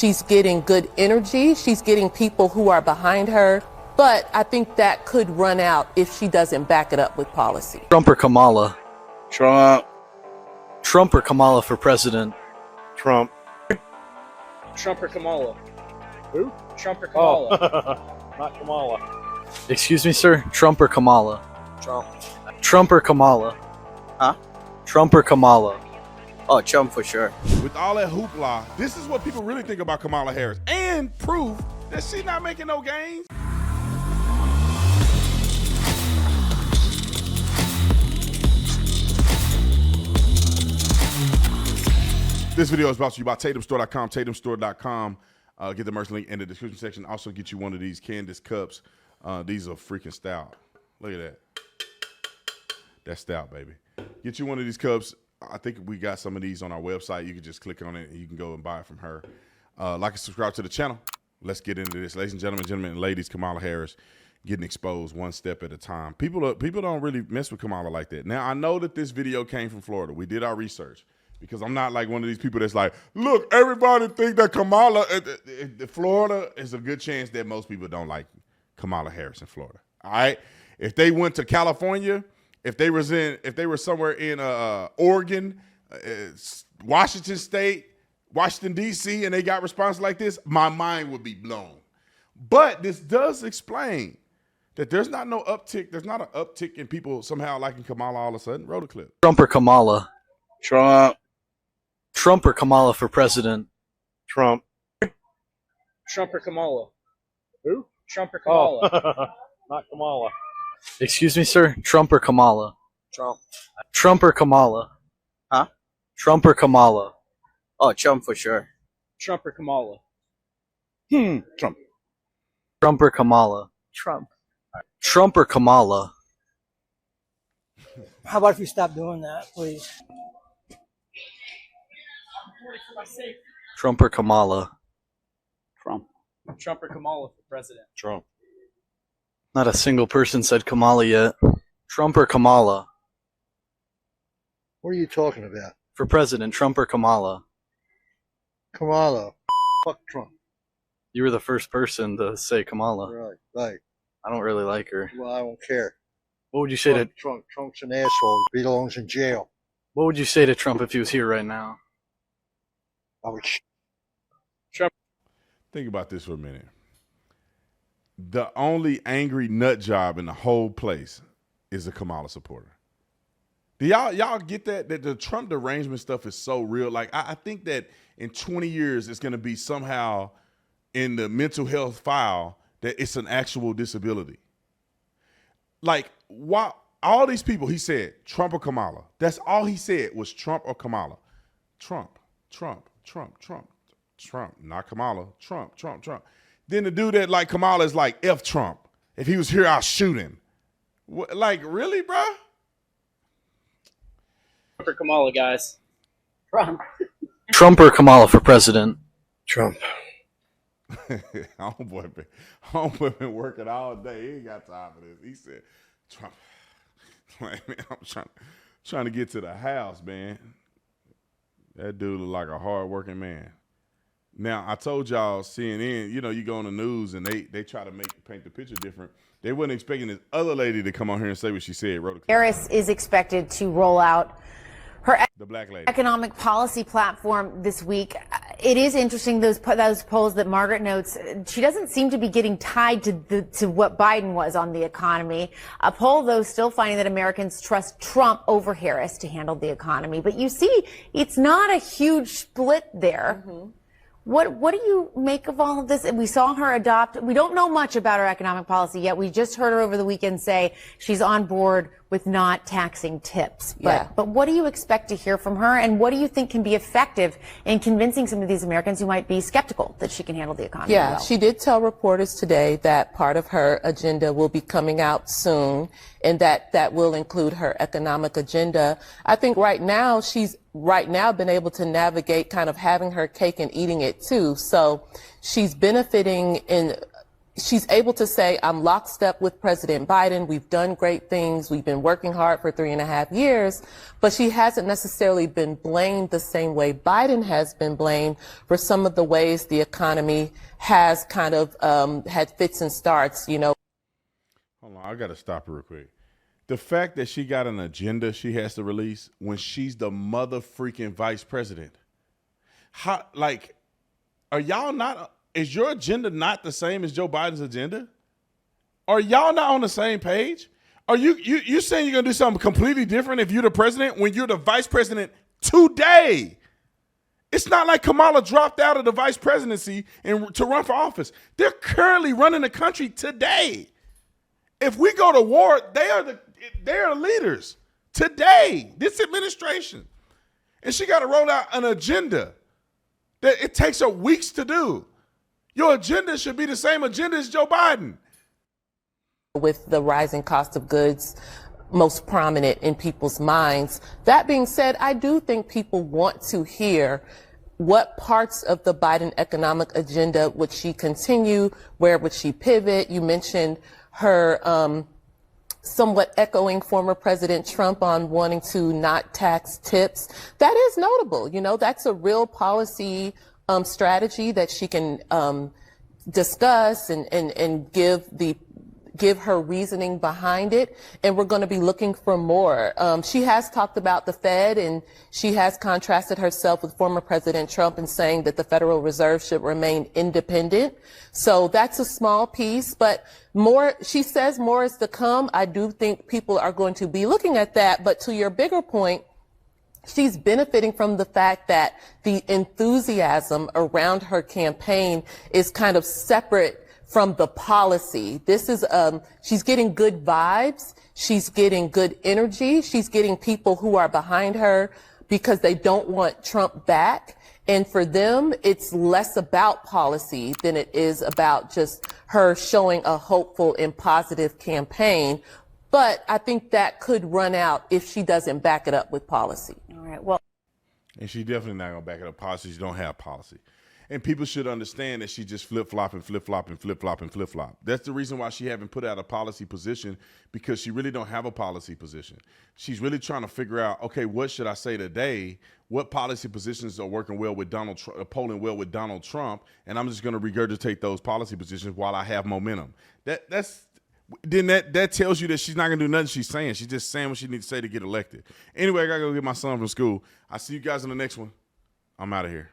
She's getting good energy. She's getting people who are behind her. But I think that could run out if she doesn't back it up with policy. Trump or Kamala? Trump. Trump or Kamala for president? Trump. Trump or Kamala? Who? Trump or Kamala? Oh. Not Kamala. Excuse me, sir? Trump or Kamala? Trump. Trump or Kamala? Huh? Trump or Kamala? Oh, Trump for sure. With all that hoopla, this is what people really think about Kamala Harris, and proof that she's not making no gains. This video is brought to you by TatumStore.com, TatumStore.com. Get the merch link in the description section. Also get you one of these Candace cups. These are freaking stout. Look at that. That's stout, baby. Get you one of these cups. I think we got some of these on our website. You can just click on it and you can go and buy it from her. Like and subscribe to the channel. Let's get into this. Ladies and gentlemen and ladies, Kamala Harris getting exposed one step at a time. People don't really mess with Kamala like that. Now, I know that this video came from Florida. We did our research. Because I'm not like one of these people that's like, look, everybody think that Kamala, Florida is a good chance that most people don't like Kamala Harris in Florida. All right, if they went to California, if they were somewhere in Oregon, Washington State, Washington D.C., and they got responses like this, my mind would be blown. But this does explain that there's not no uptick. There's not an uptick in people somehow liking Kamala all of a sudden. Roll the clip. Trump or Kamala? Trump. Trump or Kamala for president? Trump. Trump or Kamala? Who? Trump or Kamala? Oh. Not Kamala. Excuse me, sir? Trump or Kamala? Trump. Trump or Kamala? Huh? Trump or Kamala? Oh, Trump for sure. Trump or Kamala? Trump. Trump or Kamala? Trump. Trump or Kamala? How about if you stop doing that, please? Trump or Kamala? Trump. Trump or Kamala for president? Trump. Not a single person said Kamala yet. Trump or Kamala? What are you talking about? For president, Trump or Kamala? Kamala. Fuck Trump. You were the first person to say Kamala. Right. I don't really like her. Well, I don't care. What would you say to Trump? Trump's an asshole. He belongs in jail. What would you say to Trump if he was here right now? I would. Think about this for a minute. The only angry nut job in the whole place is a Kamala supporter. Do y'all get that? That the Trump derangement stuff is so real. Like, I think that in 20 years, it's going to be somehow in the mental health file that it's an actual disability. Like, why all these people, he said, Trump or Kamala. That's all he said was Trump or Kamala. Trump, not Kamala. Trump. Then the dude that like Kamala is like, F Trump. If he was here, I'll shoot him. What, like, really, bro? Trump or Kamala, guys? Trump. Trump or Kamala for president? Trump. Homeboy been working all day. He ain't got time for this. He said, Trump. Like, man, I'm trying to get to the house, man. That dude look like a hard-working man. Now, I told y'all CNN, you know, you go on the news and they try to paint the picture different. They wasn't expecting this other lady to come on here and say what she said. Harris is expected to roll out her the black lady economic policy platform this week. It is interesting, those polls that Margaret notes. She doesn't seem to be getting tied to what Biden was on the economy. A poll, though, still finding that Americans trust Trump over Harris to handle the economy. But you see, it's not a huge split there. Mm-hmm. What do you make of all of this? We saw her adopt. We don't know much about her economic policy yet. We just heard her over the weekend say she's on board with not taxing tips. But what do you expect to hear from her? And what do you think can be effective in convincing some of these Americans who might be skeptical that she can handle the economy well? She did tell reporters today that part of her agenda will be coming out soon, and that will include her economic agenda. I think right now she's been able to navigate kind of having her cake and eating it too. So she's benefiting in she's able to say, I'm lockstep with President Biden. We've done great things. We've been working hard for 3.5 years, but she hasn't necessarily been blamed the same way Biden has been blamed for some of the ways the economy has kind of had fits and starts, you know. Hold on, I got to stop her real quick. The fact that she got an agenda she has to release when she's the mother freaking vice president. How, like, are y'all not, is your agenda not the same as Joe Biden's agenda? Are y'all not on the same page? Are you saying you're going to do something completely different if you're the president when you're the vice president today? It's not like Kamala dropped out of the vice presidency and to run for office. They're currently running the country today. If we go to war, they are the leaders today, this administration. And she got to roll out an agenda that it takes her weeks to do. Your agenda should be the same agenda as Joe Biden. With the rising cost of goods most prominent in people's minds. That being said, I do think people want to hear what parts of the Biden economic agenda would she continue, where would she pivot? You mentioned her somewhat echoing former President Trump on wanting to not tax tips. That is notable. You know, that's a real policy strategy that she can discuss and give her reasoning behind it, and we're going to be looking for more. She has talked about the Fed, and she has contrasted herself with former President Trump in saying that the Federal Reserve should remain independent. So that's a small piece, but more, she says more is to come. I do think people are going to be looking at that, but to your bigger point, she's benefiting from the fact that the enthusiasm around her campaign is kind of separate from the policy. This is, she's getting good vibes. She's getting good energy. She's getting people who are behind her because they don't want Trump back. And for them, it's less about policy than it is about just her showing a hopeful and positive campaign. But I think that could run out if she doesn't back it up with policy. All right. Well, And she's definitely not going to back it up. Policy, she don't have policy. And people should understand that she just flip-flop and flip-flop and flip-flop and flip-flop. That's the reason why she haven't put out a policy position, because she really don't have a policy position. She's really trying to figure out, okay, what should I say today? What policy positions are working well with Donald Trump, polling well with Donald Trump? And I'm just going to regurgitate those policy positions while I have momentum. That tells you that she's not going to do nothing she's saying. She's just saying what she needs to say to get elected. Anyway, I got to go get my son from school. I'll see you guys in the next one. I'm out of here.